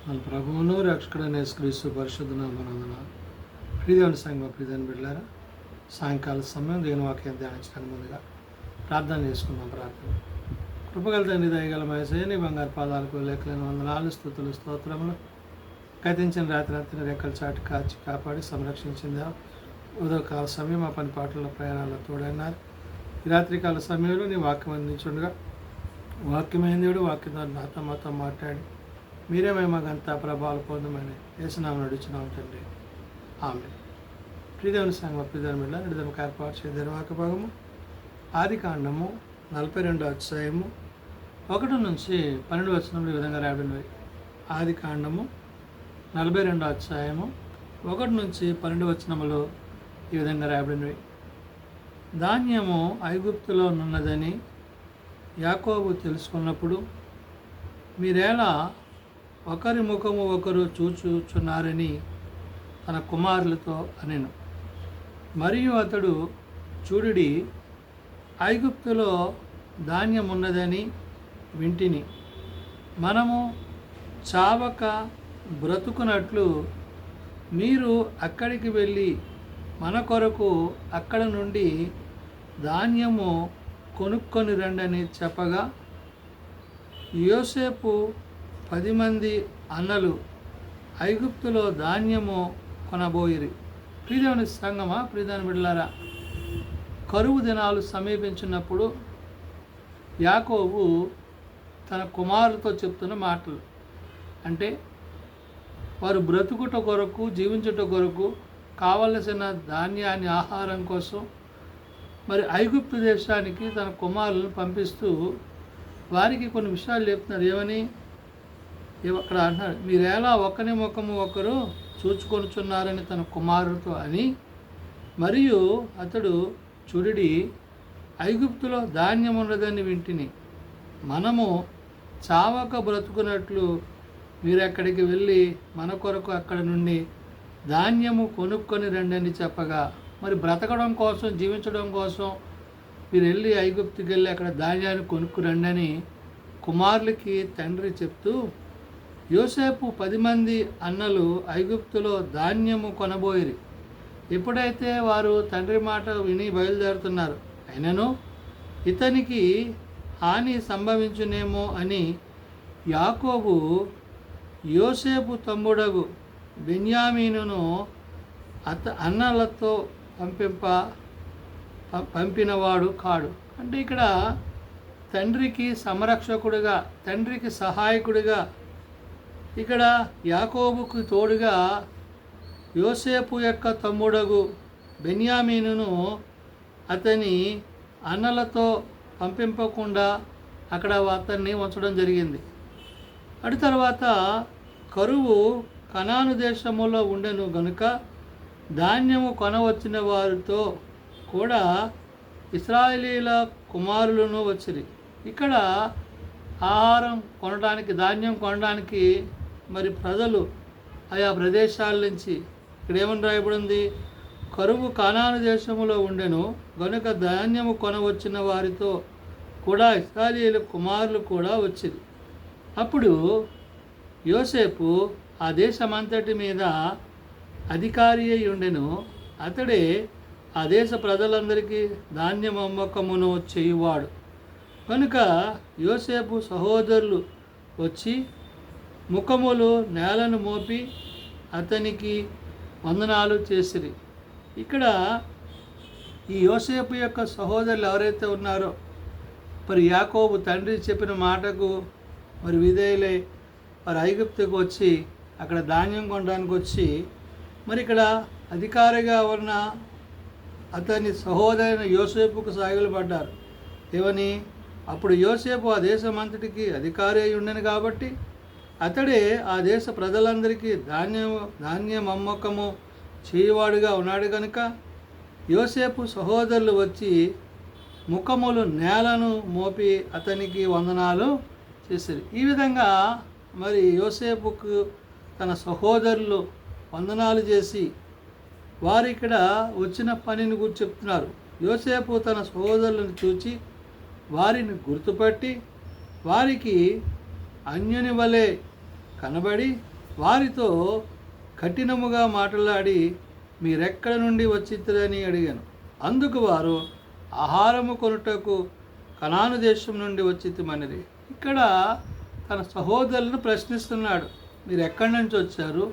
మన ప్రభువును రక్షకుడైన యేసుక్రీస్తు పరిశుద్ధ నామమున ప్రియదేవుని సంఘం ప్రియదేవుని బిడ్డలారా, సాయంకాల సమయం దేవుని వాక్యం ధ్యానించడానికి ముందుగా ప్రార్థన చేసుకుందాం. ప్రార్థన. కృపగల తండ్రి, దయగల యేసయ్య, నీ బంగారు పాదాలకు లేఖలేని వందనాలు, స్తుతులు, స్తోత్రములు. గతించిన రాత్రి రెక్కల చాటు కాచి కాపాడి సంరక్షించిందా. ఉదయకాల సమయం మా పని పాటల ప్రయాణాల్లో తోడన్నారు. ఈ రాత్రికాల సమయంలో నీ వాక్యం అందించుండగా వాక్యమైన దేవుడు వాక్యం ద్వారా నాతో మాతో మాట్లాడి మీరే మేమగంతా ప్రభావాలు పొందమని యేసునామమున నడుచున్నాం తండ్రి, ఆమేన్. ప్రియదేవుని సంఘం ప్రియదేవుని బిడ్డ నిడదముకు ఏర్పాటు చేసే వాక్య భాగము ఆదికాండము 42వ అధ్యాయము 1 నుంచి 12 వచనములు ఈ విధంగా రాయబడినవి. ఆదికాండము 42వ అధ్యాయము 1 నుంచి 12 వచనములు ఈ విధంగా రాయబడినవి. ధాన్యము ఐగుప్తులో నున్నదని యాకోబు తెలుసుకున్నప్పుడు మీరేలా ఒకరి ముఖము ఒకరు చూచుచున్నారని తన కుమారులతో అనెను. మరియు అతడు, చూడుడి, ఐగుప్తులో ధాన్యమున్నదని వింటిని, మనము చావక బ్రతుకున్నట్లు మీరు అక్కడికి వెళ్ళి మన కొరకు అక్కడ నుండి ధాన్యము కొనుక్కొని రండని చెప్పగా, యోసేపు 10 మంది అన్నలు ఐగుప్తులో ధాన్యము కొనబోయిరి. ప్రియదేవుని సంగమా, ప్రియదేవుని బిడ్డలారా, కరువు దినాలు సమీపించినప్పుడు యాకోబు తన కుమారులతో చెప్తున్న మాటలు అంటే, వారు బ్రతుకుట కొరకు, జీవించుట కొరకు కావలసిన ధాన్యాన్ని, ఆహారం కోసం మరి ఐగుప్తు దేశానికి తన కుమారులను పంపిస్తూ వారికి కొన్ని విషయాలు చెప్తున్నారు. ఏమని అక్కడ అంటున్నారు, మీరేలా ఒకరి ముఖము ఒకరు చూచుకొనుచున్నారని తన కుమారుడితో అని, మరియు అతడు, చూడుడి, ఐగుప్తులో ధాన్యం ఉన్నదని వింటిని, మనము చావక బ్రతుకున్నట్లు మీరు అక్కడికి వెళ్ళి మన కొరకు అక్కడ నుండి ధాన్యము కొనుక్కొని రండి అని చెప్పగా, మరి బ్రతకడం కోసం, జీవించడం కోసం మీరు వెళ్ళి ఐగుప్తుకి వెళ్ళి అక్కడ ధాన్యాన్ని కొనుక్కు రండి అని కుమారులకి తండ్రి చెప్తూ, యోసేపు 10 మంది అన్నలు ఐగుప్తులో ధాన్యము కొనబోయిరి. ఎప్పుడైతే వారు తండ్రి మాట విని బయలుదేరుతున్నారు, అయినను ఇతనికి హాని సంభవించునేమో అని యాకోబు యోసేపు తమ్ముడగు బెన్యామీనును అన్నలతో పంపినవాడు కాడు. అంటే ఇక్కడ తండ్రికి సంరక్షకుడిగా, తండ్రికి సహాయకుడిగా, ఇక్కడ యాకోబుకు తోడుగా యోసేపు యొక్క తమ్ముడగు బెన్యామీనును అతని అన్నలతో పంపింపకుండా అక్కడ అతన్ని ఉంచడం జరిగింది. అటు తర్వాత కరువు కనాను దేశములో ఉండెను గనుక ధాన్యము కొనవచ్చిన వారితో కూడా ఇశ్రాయేలీల కుమారులను వచ్చిరి. ఇక్కడ ఆహారం కొనడానికి, ధాన్యం కొనడానికి మరి ప్రజలు ఆయా ప్రదేశాల నుంచి, ఇక్కడ ఏమని రాయబడింది, కరువు కానాను దేశములో ఉండెను గనుక ధాన్యము కొనవచ్చిన వారితో కూడా ఇశ్రాయేలీల కుమారులు కూడా వచ్చిరి. అప్పుడు యోసేపు ఆ దేశమంతటి మీద అధికారి అయి ఉండెను. అతడే ఆ దేశ ప్రజలందరికీ ధాన్యం అమ్మకమును చేయువాడు. కనుక యోసేపు సహోదరులు వచ్చి ముఖములు నేలను మోపి అతనికి వందనాలు చేసిరి. ఇక్కడ ఈ యోసేపు యొక్క సహోదరులు ఎవరైతే ఉన్నారో, మరి యాకోబు తండ్రి చెప్పిన మాటకు మరి విధేయులై వారు ఐగుప్తుకు వచ్చి అక్కడ ధాన్యం కొనడానికి వచ్చి, మరి ఇక్కడ అధికారిగా ఉన్న అతని సహోదరైన యోసేపుకు సాగిలు పడ్డారు. ఏమని, అప్పుడు యోసేపు ఆ దేశమంతటికి అధికారి అయి ఉండను కాబట్టి అతడే ఆ దేశ ప్రజలందరికీ ధాన్యం అమ్మకము చేయువాడుగా ఉన్నాడు కనుక యోసేపు సహోదరులు వచ్చి ముఖములు నేలను మోపి అతనికి వందనాలు చేశారు. ఈ విధంగా మరి యోసేపుకు తన సహోదరులు వందనాలు చేసి వారు ఇక్కడ వచ్చిన పనిని గురించి చెప్తున్నారు. యోసేపు తన సహోదరులను చూచి వారిని గుర్తుపట్టి వారికి అన్యుని వలె కనబడి వారితో కఠినముగా మాట్లాడి మీరెక్కడ నుండి వచ్చిద్దరని అడిగాను. అందుకు వారు ఆహారము కొనుటకు కనాను దేశం నుండి వచ్చిద్దమనిరి. ఇక్కడ తన సహోదరులను ప్రశ్నిస్తున్నాడు. మీరు ఎక్కడి నుంచి వచ్చారు,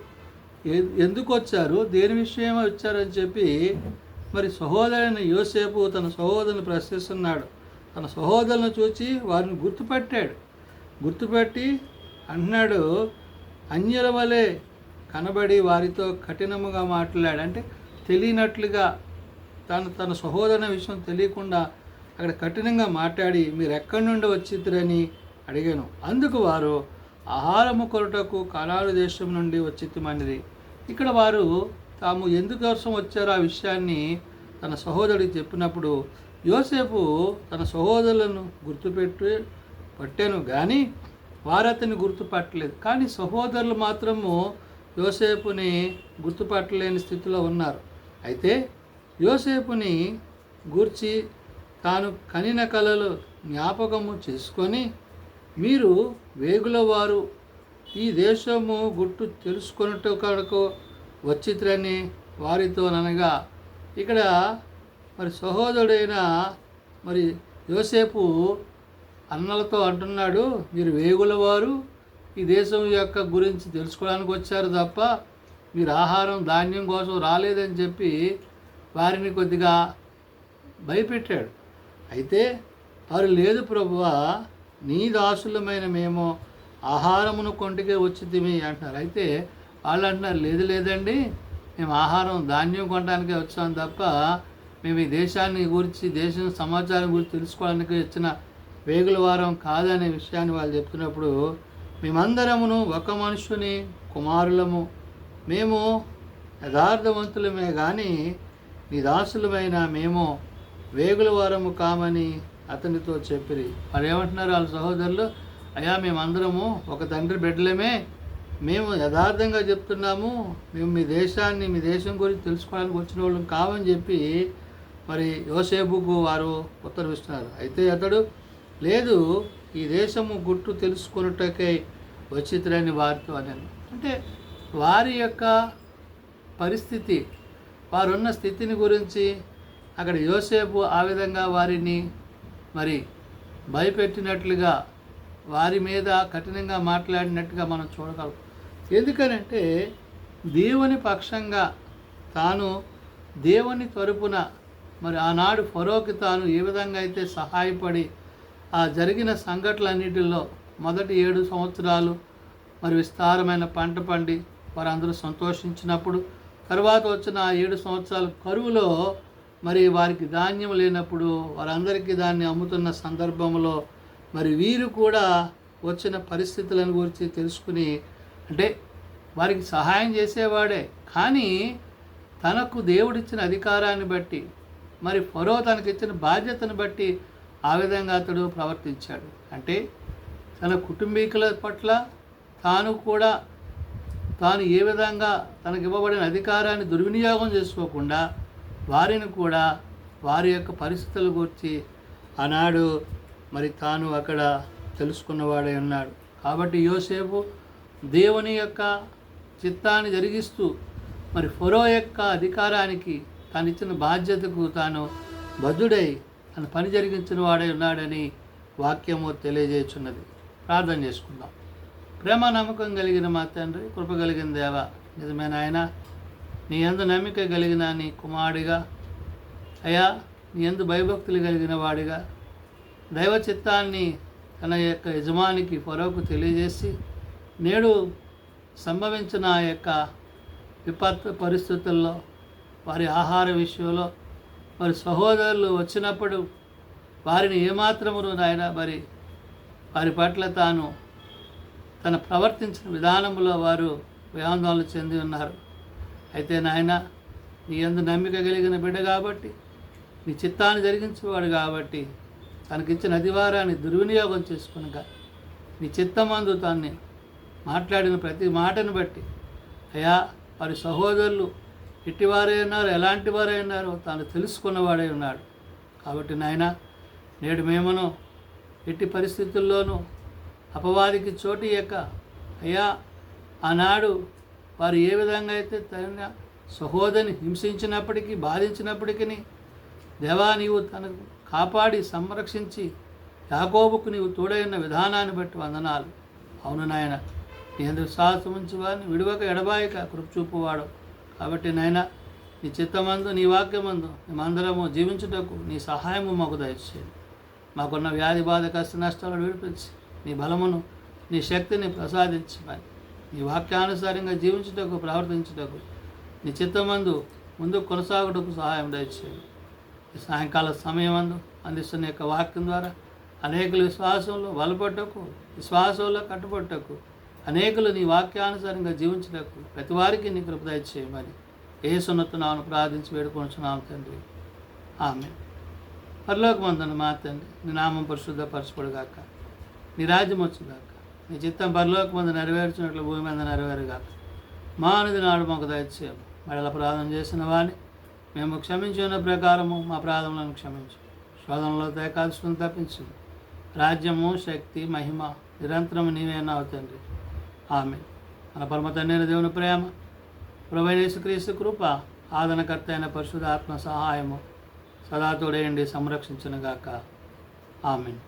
ఎందుకు వచ్చారు, దేని విషయమై వచ్చారని చెప్పి మరి సహోదరుని యోసేపు తన సహోదరుని ప్రశ్నిస్తున్నాడు. తన సహోదరులను చూచి వారిని గుర్తుపెట్టి అంటున్నాడు, అన్యుల వలె కనబడి వారితో కఠినముగా మాట్లాడాడు. అంటే తెలియనట్లుగా తన సహోదరుని విషయం తెలియకుండా అక్కడ కఠినంగా మాట్లాడి మీరు ఎక్కడి నుండి వచ్చిద్దరని అడిగాను. అందుకు వారు ఆహారము కొరటకు కనాను దేశం నుండి వచ్చిద్దమనిరి. ఇక్కడ వారు తాము ఎందుకోసం వచ్చారో ఆ విషయాన్ని తన సహోదరుడికి చెప్పినప్పుడు యోసేపు తన సహోదరులను పట్టాను కానీ వారు అతన్ని గుర్తుపట్టలేదు. కానీ సహోదరులు మాత్రము యోసేపుని గుర్తుపట్టలేని స్థితిలో ఉన్నారు. అయితే యోసేపుని గూర్చి తాను కనిన కలలు జ్ఞాపకము చేసుకొని మీరు వేగుల వారు ఈ దేశము గుట్టు తెలుసుకొనుట కొరకు వచ్చిత్రని వారితో అనగా, ఇక్కడ మరి సహోదరుడైన మరి యోసేపు అన్నలతో అంటున్నాడు, మీరు వేగుల వారు ఈ దేశం యొక్క గురించి తెలుసుకోవడానికి వచ్చారు తప్ప మీరు ఆహారం ధాన్యం కోసం రాలేదని చెప్పి వారిని కొద్దిగా భయపెట్టాడు. అయితే వారు లేదు ప్రభువా, నీ దాసులమైన మేము ఆహారమును కొంటికే వచ్చితిమి అంటున్నారు. అయితే వాళ్ళు అంటున్నారు, లేదండి, మేము ఆహారం ధాన్యం కొనడానికే వచ్చాం తప్ప మేము ఈ దేశాన్ని గురించి దేశం సమాచారం గురించి తెలుసుకోవడానికి వచ్చిన వేగుల వారం కాదనే విషయాన్ని వాళ్ళు చెప్తున్నప్పుడు, మేమందరమును ఒక మనుషుని కుమారులము, మేము యథార్థవంతులమే కానీ నీ దాసులమైన మేము వేగుల వారము కామని అతనితో చెప్పిరి. వాళ్ళు ఏమంటున్నారు వాళ్ళ సహోదరులు, అయ్యా మేమందరము ఒక తండ్రి బిడ్డలమే, మేము యథార్థంగా చెప్తున్నాము, మేము మీ దేశం గురించి తెలుసుకోవడానికి వచ్చిన వాళ్ళం కావని చెప్పి మరి యోసేపుకు వారు ఉత్తరమిస్తున్నారు. అయితే అతడు లేదు, ఈ దేశము గుట్టు తెలుసుకొనుటకై వచ్చితులని వారితో అన్నాను. అంటే వారి యొక్క పరిస్థితి, వారున్న స్థితిని గురించి అక్కడ యోసేపు ఆ విధంగా వారిని మరి భయపెట్టినట్లుగా వారి మీద కఠినంగా మాట్లాడినట్టుగా మనం చూడగలం. ఎందుకనంటే దేవుని పక్షంగా తాను దేవుని తరపున మరి ఆనాడు ఫరోకి తాను ఏ విధంగా అయితే సహాయపడి ఆ జరిగిన సంఘటనలన్నిటిలో మొదటి 7 సంవత్సరాలు మరి విస్తారమైన పంట పండి వారందరూ సంతోషించినప్పుడు, తర్వాత వచ్చిన ఆ 7 సంవత్సరాలు కరువులో మరి వారికి ధాన్యం లేనప్పుడు వారందరికీ దాన్ని అమ్ముతున్న సందర్భంలో మరి వీరు కూడా వచ్చిన పరిస్థితులను గురించి తెలుసుకుని, అంటే వారికి సహాయం చేసేవాడే కానీ తనకు దేవుడిచ్చిన అధికారాన్ని బట్టి మరి ఫరో తనకిచ్చిన బాధ్యతను బట్టి ఆ విధంగా అతడు ప్రవర్తించాడు. అంటే తన కుటుంబీకుల పట్ల తాను ఏ విధంగా తనకు ఇవ్వబడిన అధికారాన్ని దుర్వినియోగం చేసుకోకుండా వారిని కూడా వారి యొక్క పరిస్థితుల గురించి ఆనాడు మరి తాను అక్కడ తెలుసుకున్నవాడై ఉన్నాడు. కాబట్టి యోసేపు దేవుని యొక్క చిత్తాన్ని జరిగిస్తూ మరి ఫరో యొక్క అధికారానికి తాను ఇచ్చిన బాధ్యతకు తాను బద్ధుడై తన పని జరిగించిన వాడై ఉన్నాడని వాక్యము తెలియజేస్తున్నది. ప్రార్థన చేసుకుందాం. ప్రేమ నమ్మకం కలిగిన మా తండ్రి, కృప కలిగిన దేవ, నిజమైన ఆయన, నీ యందు నమ్మిక కలిగిన నీ కుమారుడిగా అయ్యా, నీ యందు భయభక్తులు కలిగిన వాడిగా దైవ చిత్తాన్ని తన యొక్క యజమానికి ఫరోకు తెలియజేసి నేడు సంభవించిన ఆ యొక్క విపత్తు పరిస్థితుల్లో వారి ఆహార విషయంలో వారి సహోదరులు వచ్చినప్పుడు వారిని ఏమాత్రమును నాయన మరి వారి పట్ల తన ప్రవర్తించిన విధానంలో వారు ఆందోళన చెంది ఉన్నారు. అయితే నాయన, నీ యందు నమ్మిక కలిగిన బిడ్డ కాబట్టి, నీ చిత్తాన్ని జరిగించేవాడు కాబట్టి తనకిచ్చిన అధికారాన్ని దుర్వినియోగం చేసుకునగా నీ చిత్తమందు తాన్ని మాట్లాడిన ప్రతి మాటను బట్టి అయ్యా వారి సహోదరులు ఎట్టివారే ఉన్నారు, ఎలాంటి వారే ఉన్నారో తాను తెలుసుకున్నవాడే ఉన్నాడు. కాబట్టి నాయన, నేడు మేమును ఎట్టి పరిస్థితుల్లోనూ అపవాదికి చోటు ఇయ్యక అయ్యా ఆనాడు వారు ఏ విధంగా అయితే తన సహోదరిని హింసించినప్పటికీ బాధించినప్పటికీ దేవా నీవు తనకు కాపాడి సంరక్షించి యాకోబుకు నీవు తోడైన విధానాన్ని బట్టి వందనాలు. అవును నాయన, నీ ఎందుకు సాహసం ఉంచి వారిని విడువక ఎడబాయక కృప చూపువాడు. కాబట్టి నాయన నీ చిత్తమందు నీ వాక్యమందు మేమందరము జీవించుటకు నీ సహాయము మాకు దయచేయండి. మాకున్న వ్యాధి బాధ కష్ట నష్టాలను విడిపించి నీ బలమును నీ శక్తిని ప్రసాదించమని నీ వాక్యానుసారంగా జీవించుటకు ప్రవర్తించుటకు నీ చిత్తమందు ముందుకు కొనసాగుటకు సహాయం దయచేయండి. ఈ సాయంకాల సమయమందు అందిస్తున్న యొక్క వాక్యం ద్వారా అనేకులు విశ్వాసంలో బలపట్టకు, విశ్వాసంలో కట్టుబట్టకు, అనేకులు నీ వాక్యానుసారంగా జీవించటకు ప్రతి వారికి నీ కృప దయచేయమని యేసునామమున ప్రార్థించి వేడుకొనుచున్నాము తండ్రి. ఆమేన్. పరలోకమందున్న మా తండ్రి, నీ నామం పరిశుద్ధపరచబడుగాక, నీ రాజ్యం వచ్చుగాక, నీ చిత్తం పరలోకమందు నెరవేర్చినట్లు భూమి మీద నెరవేరుగాక. మా అనేది నాడు మాకు దయచేయము. మరల ప్రార్థన చేసిన వారిని మేము క్షమించిన ప్రకారము మా ప్రార్థనలను క్షమించు. శోధనలో తేకాల్సుకుని తప్పించు. రాజ్యము, శక్తి, మహిమ నిరంతరము నీవేనావు తండ్రి. ఆమేన్. మన పరమ తండ్రి దేవుని ప్రేమ, ప్రభువైన యేసుక్రీస్తు కృప, ఆదరణకర్త అయిన పరిశుద్ధాత్మ సహాయము సదా తోడేయండి సంరక్షించునుగాక. ఆమేన్.